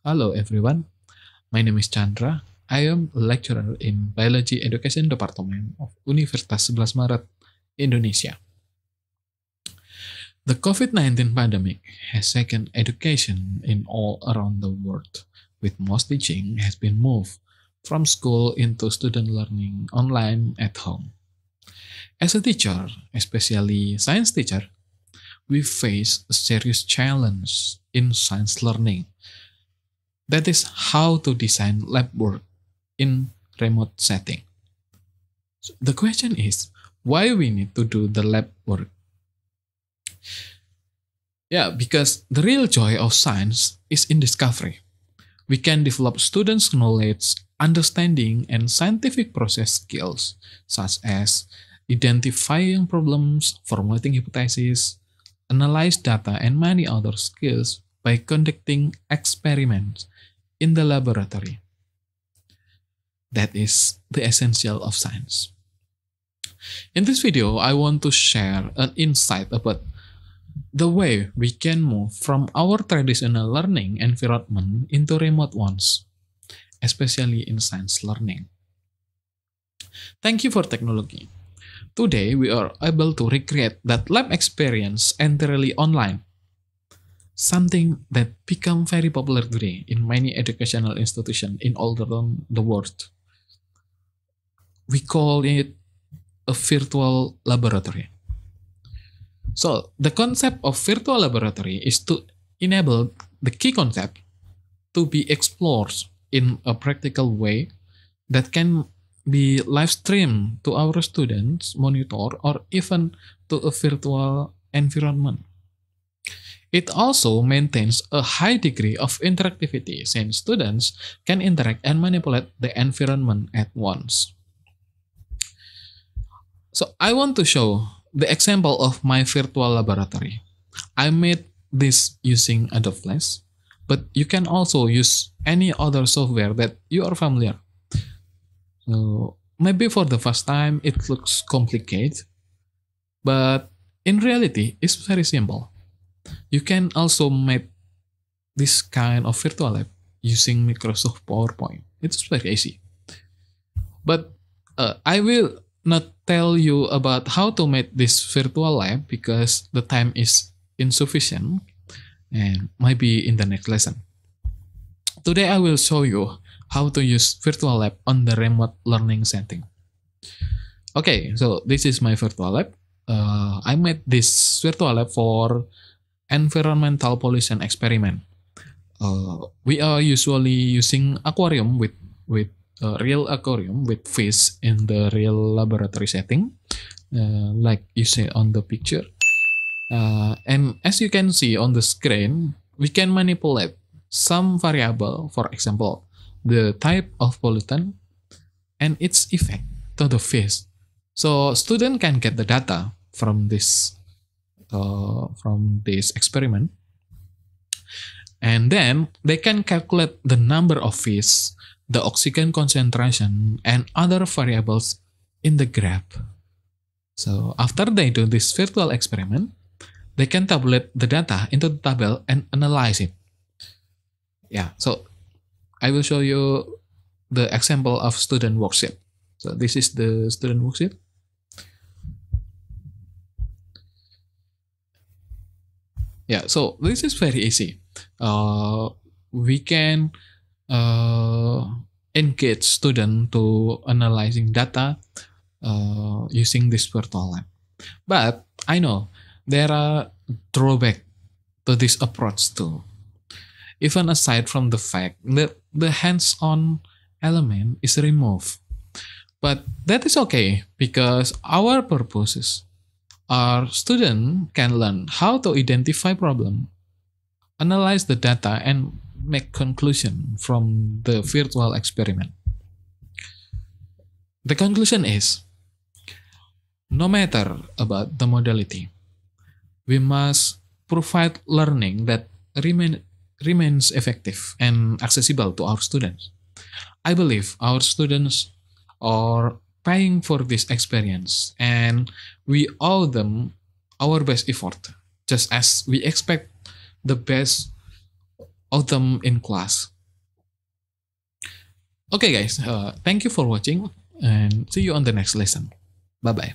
Hello everyone, my name is Chandra. I am a lecturer in Biology Education Department of Universitas 11 Maret, Indonesia. The COVID-19 pandemic has shaken education in all around the world, with most teaching has been moved from school into student learning online at home. As a teacher, especially science teacher, we face a serious challenge in science learning. That is how to design lab work in remote setting. So the question is why we need to do the lab work. Yeah, because the real joy of science is in discovery. We can develop students' knowledge, understanding, and scientific process skills, such as identifying problems, formulating hypotheses, analyze data, and many other skills by conducting experiments in the laboratory. That is the essential of science. In this video, I want to share an insight about the way we can move from our traditional learning environment into remote ones, especially in science learning. Thank you for technology. Today, we are able to recreate that lab experience entirely online, something that become very popular today in many educational institutions in all around the world. We call it a virtual laboratory. So the concept of virtual laboratory is to enable the key concept to be explored in a practical way that can be live streamed to our students, monitor, or even to a virtual environment. It also maintains a high degree of interactivity since students can interact and manipulate the environment at once. So I want to show the example of my virtual laboratory. I made this using Adobe Flash, but you can also use any other software that you are familiar. So maybe for the first time it looks complicated, but in reality it's very simple. You can also make this kind of virtual lab using Microsoft PowerPoint. It's very easy. But I will not tell you about how to make this virtual lab because the time is insufficient and maybe in the next lesson. Today I will show you how to use virtual lab on the remote learning setting. Okay, so this is my virtual lab. I made this virtual lab for environmental pollution experiment. We are usually using aquarium with real aquarium with fish in the real laboratory setting, like you see on the picture. And as you can see on the screen, we can manipulate some variable, for example, the type of pollutant and its effect to the fish. So student can get the data from this experiment, and then they can calculate the number of fish, the oxygen concentration, and other variables in the graph. So after they do this virtual experiment, they can tabulate the data into the table and analyze it. Yeah, so I will show you the example of student worksheet. So this is the student worksheet. Yeah, so this is very easy. We can engage student to analyzing data using this virtual lab. But I know there are drawbacks to this approach too. Even aside from the fact that the hands-on element is removed. But that is okay because our purposes our student can learn how to identify problem, analyze the data, and make conclusion from the virtual experiment. The conclusion is, no matter about the modality, we must provide learning that remains effective and accessible to our students. I believe our students are paying for this experience and we owe them our best effort, just as we expect the best autumn in class. Okay, guys, thank you for watching and see you on the next lesson. Bye bye.